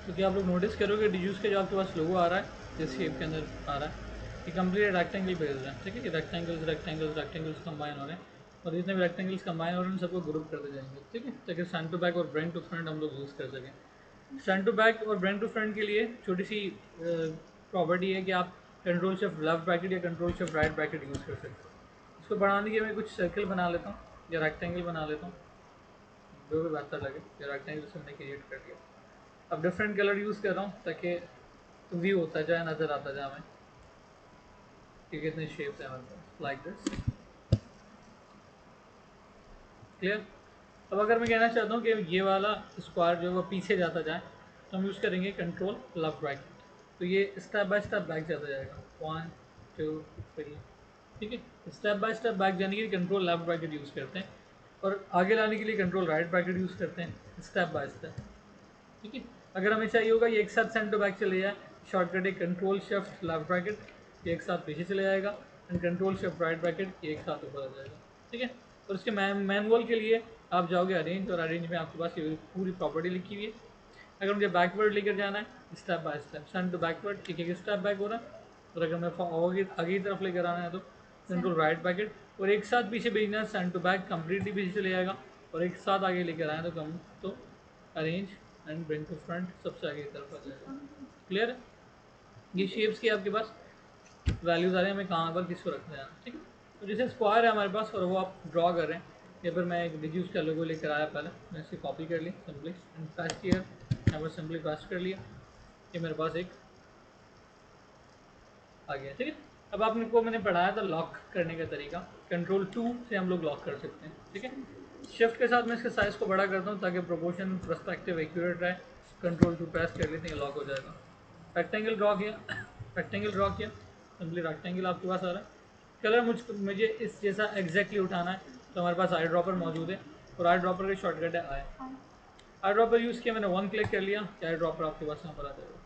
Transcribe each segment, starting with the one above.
क्योंकि आप लोग नोटिस करोगे डिड्यूस का जो आपके पास लोगो आ रहा है जिस शेप के अंदर आ रहा है ये कंप्लीट रेक्टेंगल बेस्ड है, ठीक है। रेक्टेंगल्स रेक्टेंगल्स रेक्टेंगल्स कंबाइन हो रहे हैं और जितने भी रेक्टेंगल्स कंबाइन हो रहे हैं सबको ग्रुप करते जाएंगे, ठीक है, ताकि फ्रंट टू बैक और ब्रेंट टू फ्रंट हम लोग यूज़ कर सकें। फ्रंट टू बैक और ब्रेंट टू फ्रंट के लिए छोटी सी प्रॉपर्टी है कि आप कंट्रोल शिफ्ट लेफ्ट ब्रैकेट या control shift right bracket use कर सकते हो। इसको बढ़ाने के लिए मैं कुछ सर्कल बना लेता हूँ या रेक्टेंगल बना लेता हूँ, जो भी बेहतर लगे। या रेक्टेंगल से मैंने क्रिएट कर लिया। अब डिफरेंट कलर यूज़ कर रहा हूँ ताकि व्यू होता जाए, नज़र आता जाए हमें कि कितने शेप्स हैं हमारे पास, लाइक दिस। क्लियर। अब अगर मैं कहना चाहता हूँ कि ये वाला स्क्वायर जो है वो पीछे जाता जाए तो हम यूज़ करेंगे कंट्रोल लेफ्ट ब्रैकेट, तो ये स्टेप बाय स्टेप बैक जाता जाएगा 1 2 3, ठीक है। स्टेप बाय स्टेप बैक जाने के लिए कंट्रोल लेफ्ट ब्रैकेट यूज़ करते हैं और आगे लाने के लिए कंट्रोल राइट ब्रैकेट यूज़ करते हैं स्टेप बाय स्टेप, ठीक है। अगर हमें चाहिए होगा ये एक साथ सेंटर बैक चले जाए, शॉर्टकट है कंट्रोल शिफ्ट लेफ्ट ब्रैकेट, ये एक साथ पीछे चले जाएगा, and control shift right bracket, ये एक साथ ऊपर आ जाएगा, ठीक है। और इसके मैनुअल के लिए आप जाओगे अरेंज, और अरेंज में आपके पास ये पूरी प्रॉपर्टी लिखी हुई है। अगर मुझे बैकवर्ड लेकर जाना है step by step, front to backward एक एक स्टेप बैक हो रहा है, और अगर मैं आगे की तरफ लेकर आना है तो कंट्रोल राइट ब्रैकेट, और एक साथ पीछे भेजना है फ्रंट टू बैक कंप्लीटली पीछे चले जाएगा, और एक साथ आगे लेकर आए तो arrange and bring to front सबसे आगे की तरफ आ जाएगा। क्लियर है। ये शेप्स की आपके पास वैल्यूज आ रहे हैं, हमें कहाँ पर किसको रखना है, ठीक है। तो जैसे स्क्वायर है हमारे पास और वो आप ड्रॉ कर रहे हैं, या फिर मैं एक डिड्यूस का लोगो लेकर आया, पहले मैं इसे कॉपी कर ली सिंपली एंड पेस्ट ईयर, यहाँ पर सिंपली पेस्ट कर लिया, ये मेरे पास एक आ गया, ठीक है। अब आपने को मैंने पढ़ाया था लॉक करने का तरीका, कंट्रोल 2 से हम लोग लॉक कर सकते हैं, ठीक है। शिफ्ट के साथ मैं इसके साइज़ को बड़ा करता हूँ ताकि प्रोपोर्शन पर्सपेक्टिव एक्यूरेट रहे, कंट्रोल 2 प्रेस कर लेते हैं, लॉक हो जाएगा। रेक्टेंगल ड्रॉ किया, रेक्टेंगल ड्रॉ किया, सिंपली रेक्टेंगल आपके पास आ रहा है। कलर मुझे इस जैसा एग्जैक्टली उठाना है, तो हमारे पास आई ड्रॉपर मौजूद है, और आई ड्रॉपर का शॉर्टकट है आई ड्रॉपर यूज़ किया, मैंने 1 क्लिक कर लिया, आई ड्रॉपर आपके पास यहाँ पर आ जाएगा।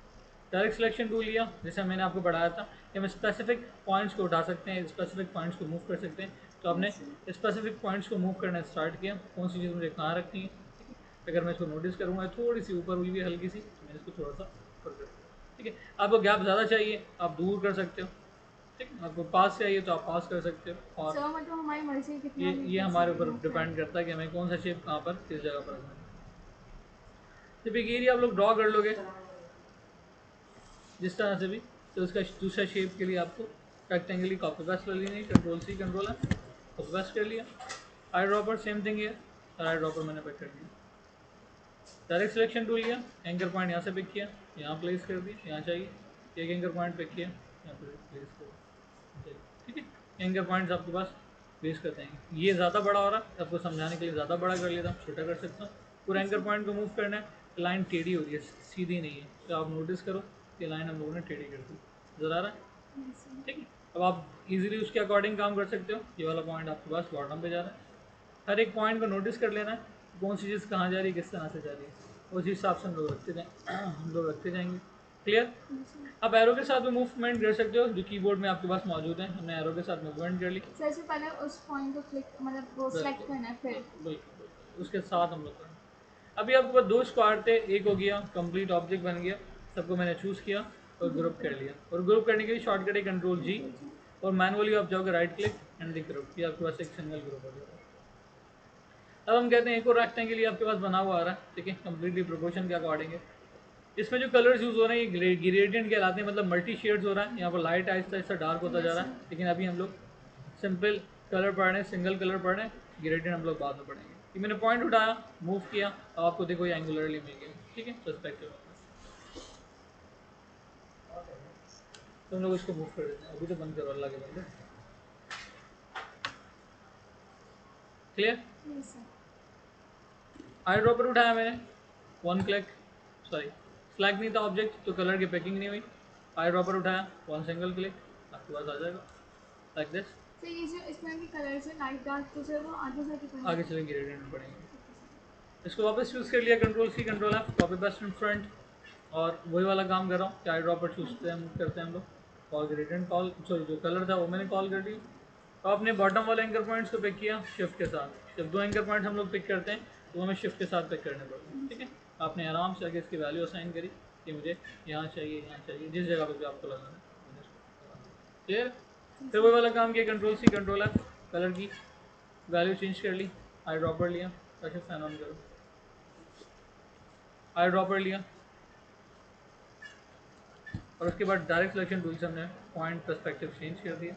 डायरेक्ट सिलेक्शन टूल लिया, जैसे मैंने आपको बढ़ाया था कि हम स्पेसिफिक पॉइंट्स को उठा सकते हैं, स्पेसिफिक पॉइंट्स को मूव कर सकते हैं, तो आपने स्पेसिफिक पॉइंट्स को मूव करना स्टार्ट किया, कौन सी चीज़ मुझे कहाँ रखनी है, ठीक है। अगर मैं इसको नोटिस करूँगा थोड़ी सी ऊपर हुई भी हल्की सी, तो मैंने इसको थोड़ा सा ऊपर कर दिया, ठीक है। आपको गैप ज़्यादा चाहिए आप दूर कर सकते हो, ठीक है। आपको पास चाहिए तो आप पास कर सकते हो, और मतलब हमारी मर्जी कितना ये हमारे ऊपर डिपेंड करता है कि हमें कौन सा शेप कहाँ पर किस जगह पर रखना है। सिर्फ एक एरिया आप लोग ड्रॉ कर लोगे जिस तरह से भी, तो उसका दूसरा शेप के लिए आपको रेक्टेंगल की कॉपी पेस्ट कर लेनी है, कंट्रोल सी कंट्रोल है, कॉपी पेस्ट कर लिया। आई ड्रॉपर सेम थिंग है, और आई ड्रॉपर मैंने पिक कर लिया। डायरेक्ट सिलेक्शन टूल लिया, एंकर पॉइंट यहाँ से पिक किया, यहाँ प्लेस कर दिया, यहाँ चाहिए एक एंकर पॉइंट पिक किया, यहाँ पर प्लेस कर दिया, ठीक है। एंकर पॉइंट्स आपके पास प्लेस करते हैं। ये ज़्यादा बड़ा हो रहा है, आपको समझाने के लिए ज़्यादा बड़ा कर लेता हूँ, छोटा कर सकता हूँ। पूरा एंकर पॉइंट को मूव करना है, लाइन टेढ़ी हो रही है, सीधी नहीं है, तो आप नोटिस करो ये लाइन हम लोगों ने टेढ़ी कर दी, नजर आ रहा है, ठीक है। अब आप इजीली उसके अकॉर्डिंग काम कर सकते हो। ये वाला पॉइंट आपके पास बॉटम पे जा रहा है, हर एक पॉइंट को नोटिस कर लेना है कौन सी चीज़ कहाँ जा रही है, किस तरह से जा रही है, उस हिसाब से हम लोग रखते जाएंगे। क्लियर। आप एरो के साथ भी मूवमेंट कर सकते हो, जो कीबोर्ड में आपके पास मौजूद है, हमने एरो के साथ मूवमेंट कर ली। सबसे पहले उस पॉइंट को क्लिक मतलब वो सिलेक्ट करना है, फिर बिल्कुल उसके साथ हम लोग करें। अभी आपके पास दो स्क्वायर थे, एक हो गया कंप्लीट ऑब्जेक्ट बन गया, सबको मैंने चूज़ किया और ग्रुप कर लिया, और ग्रुप करने के लिए शॉर्टकट है कंट्रोल जी, और मैनुअली आप जाओगे right click and the group, ये आपके पास एक सिंगल ग्रुप हो जाएगा। अब हम कहते हैं एक और रखने के लिए आपके पास बना हुआ आ रहा है, ठीक है, कम्प्लीटली प्रोपोर्शन के अकॉर्डिंग है। इसमें जो कलर्स यूज़ हो रहे हैं ये ग्रेडियंट कहलाते हैं, मतलब मल्टी शेड्स हो रहा है, यहाँ पर लाइट आहिस्ता आहिस्ता डार्क होता जा रहा है, लेकिन अभी हम लोग सिंपल कलर पढ़ रहे हैं, सिंगल कलर पढ़ रहे हैं, ग्रेडियंट हम लोग बाद में पढ़ेंगे। कि मैंने पॉइंट उठाया, मूव किया, अब आपको देखो ये एंगुलरली मिल गया, ठीक है, पर्सपेक्टिव। तो हम लोग इसको मूव कर देते हैं, अभी तो बंद करो अल्लाह के बंदे। क्लियर। आई ड्रॉपर उठाया मैंने, 1 क्लिक, सॉरी सेलेक्ट नहीं था ऑब्जेक्ट तो कलर की पैकिंग नहीं हुई, आई ड्रॉपर उठाया, 1 सिंगल क्लिक, आपके पास आ जाएगा लाइक दिस। तो ये जो इसमें भी कलर है लाइट डार्क, तो सर वो आगे जाके पढ़ेंगे, आगे चलेंगे ग्रेडियंट में पढ़ेंगे। इसको वापस चूज़ कर लिया, control C control F, copy paste in front, और वही वाला काम कर रहा हूँ कि आई ड्रॉपर चूज करते हैं हम लोग, कॉल ग्रेडियंट कॉल, सॉरी जो कलर था वो मैंने कॉल कर दी। तो आपने बॉटम वाले एंकर पॉइंट्स को पिक किया शिफ्ट के साथ, जब दो एंकर पॉइंट्स हम लोग पिक करते हैं तो हमें शिफ्ट के साथ पिक करने पड़ते हैं, ठीक है। आपने आराम से आगे इसकी वैल्यू असाइन करी कि मुझे यहाँ चाहिए, जिस जगह पर भी आपको लगाना है। क्लियर? फिर वही वाला काम किया, control C control F, colour की वैल्यू चेंज कर ली, आई ड्रॉपर लिया, अच्छा फैन ऑन करो, आई ड्रॉपर लिया, और उसके बाद डायरेक्ट सिलेक्शन टूल से हमने पॉइंट पर्सपेक्टिव चेंज कर दिया।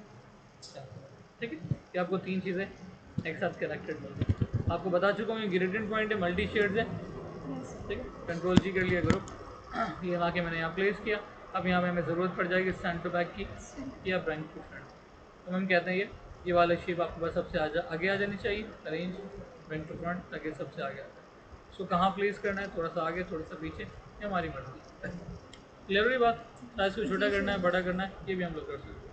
ठीक है, ये आपको तीन चीज़ें एक साथ कनेक्टेड मिल गई। आपको बता चुका हूँ ये ग्रेडियंट पॉइंट है, मल्टी शेड्स है। ठीक है, कंट्रोल जी कर लिया ग्रुप, ये ला के मैंने यहाँ प्लेस किया। अब यहाँ पे हमें ज़रूरत पड़ जाएगी स्टैंड टू बैक की या ब्रांच टू फ्रंट। तो हम कहते हैं ये वाला शेप आपके पास सबसे आगे आ जानी चाहिए, अरेंज ब्रिंग टू फ्रंट, ताकि सबसे आगे आ जाए। इसको कहाँ प्लेस करना है, थोड़ा सा आगे थोड़ा सा पीछे, ये हमारी मर्जी। क्लियर हुई बात? साइज को छोटा करना है बड़ा करना है, ये भी हम लोग कर सकते हैं।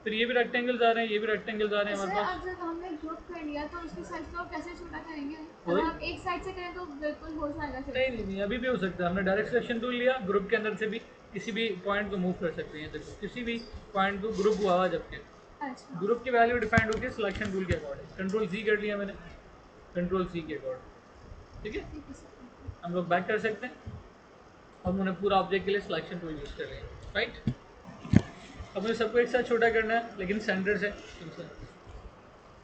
फिर ये भी रेक्टेंगल्स आ रहे हैं, ये भी रेक्टेंगल्स आ रहे हैं हमारे पास। अब जब हमने ग्रुप कर लिया तो उसकी साइज को कैसे छोटा करेंगे? अगर आप एक साइड से करें तो बिल्कुल हो जाएगा। नहीं, अभी भी हो सकता है। हमने डायरेक्ट सिलेक्शन टूल लिया, ग्रुप के अंदर से भी किसी भी पॉइंट को मूव कर सकते हैं। देखो किसी भी पॉइंट को ग्रुप हुआ हुआ जबकि ग्रुप की वैल्यू डिफाइंड होगी सिलेक्शन टूल के अकॉर्डिंग। कंट्रोल जी कर लिया मैंने, कंट्रोल सी के अकॉर्डिंग। ठीक है, हम लोग बैक कर सकते हैं। हम उन्हें पूरा ऑब्जेक्ट के लिए सिलेक्शन टूल यूज़ कर रहे हैं, राइट। अब मुझे सबको एक साथ छोटा करना है, लेकिन सेंटर से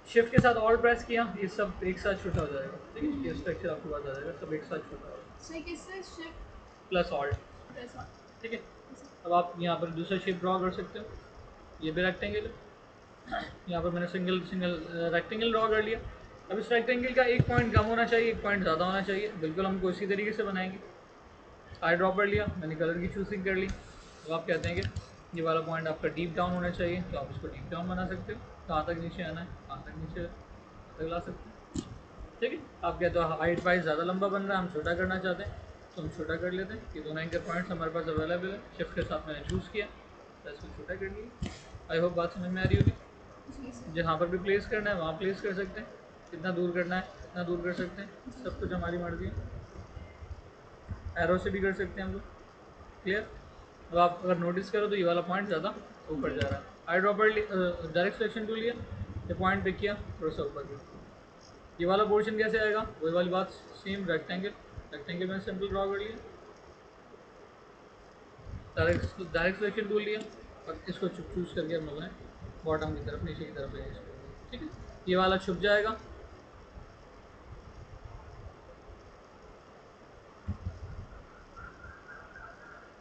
शिफ्ट के साथ ऑल प्रेस किया, ये सब एक साथ छोटा हो जाएगा। ठीक है, ये स्ट्रक्चर आपके पास आ जाएगा, सब एक साथ छोटा होगा प्लस ऑल्ट। ठीक है, अब आप यहाँ पर दूसरा शेप ड्रॉ कर सकते हो। ये भी रेक्टेंगल है, यहाँ पर मैंने सिंगल रेक्टेंगल ड्रॉ कर लिया। अब इस रेक्टेंगल का एक पॉइंट कम होना चाहिए, एक पॉइंट ज़्यादा होना चाहिए। बिल्कुल हमको इसी तरीके से बनाएंगे। आई ड्रॉ कर लिया, मैंने कलर की चूजिंग कर ली। तो आप कहते हैं कि ये वाला पॉइंट आपका डीप डाउन होना चाहिए, तो आप इसको डीप डाउन बना सकते हो। कहाँ तक नीचे आना है, कहाँ तक नीचे तक ला सकते हैं। ठीक है, आप कहते हो हाइट वाइज ज़्यादा लंबा बन रहा है, हम छोटा करना चाहते हैं, तो हम छोटा कर लेते हैं। ये दोनों एंकर पॉइंट्स हमारे पास अवेलेबल है। शिफ्ट के साथ मैंने चूज़ किया, तो इसको छोटा कर लिया। आई होप बात समझ में आ रही होगी। जहाँ पर भी प्लेस करना है वहाँ प्लेस कर सकते हैं, कितना दूर करना है कितना दूर कर सकते हैं, सब कुछ हमारी मर्जी है। एरो से भी कर सकते हैं हम लोग। क्लियर? अब आप अगर नोटिस करो तो ये वाला पॉइंट ज़्यादा ऊपर जा रहा है। Eye dropper direct selection tool लिया, ये पॉइंट पिक किया, थोड़ा सा ऊपर गया। ये वाला पोर्शन कैसे आएगा, वही वाली बात सेम, रेक्टेंगल में सिंपल ड्रॉ कर लिया, डायरेक्ट सिलेक्शन टूल लिया, और इसको चूज़ करके हम लोगों ने बॉटम की तरफ नीचे की तरफ ले। ठीक है, ये वाला छुप जाएगा।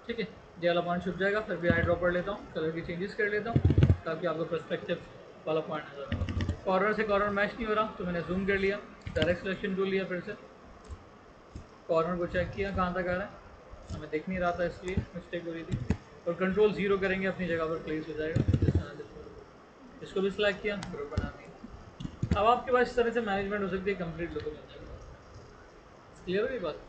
ठीक है, ये वाला पॉइंट छुप जाएगा। फिर भी आई ड्रॉपर लेता हूँ, कलर की चेंजेस कर लेता हूँ, ताकि आपको पर्सपेक्टिव वाला पॉइंट नजर आए। कॉर्नर से कॉर्नर मैच नहीं हो रहा, तो मैंने जूम कर लिया, डायरेक्ट सिलेक्शन टूल लिया, फिर से कॉर्नर को चेक किया कहाँ तक आ रहा है, हमें दिख नहीं रहा था इसलिए मिस्टेक हो रही थी। और कंट्रोल 0 करेंगे, अपनी जगह पर प्लेस हो जाएगा। इसको भी सिलेक्ट किया, ग्रुप बना दिया। अब आपके पास इस तरह से मैनेजमेंट हो सकती है, कंप्लीट लोगों में। क्लियर होगी बात?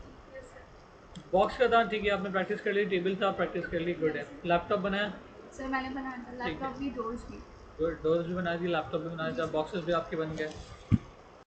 बॉक्स का था, ठीक है, आपने प्रैक्टिस कर ली। टेबल था, प्रैक्टिस कर ली, गुड है। लैपटॉप बनाया सर, मैंने बनाया था लैपटॉप भी, डोर्स भी। गुड, डोर्स भी बना दी, लैपटॉप भी बनाया था, बॉक्सेस भी आपके बन गए।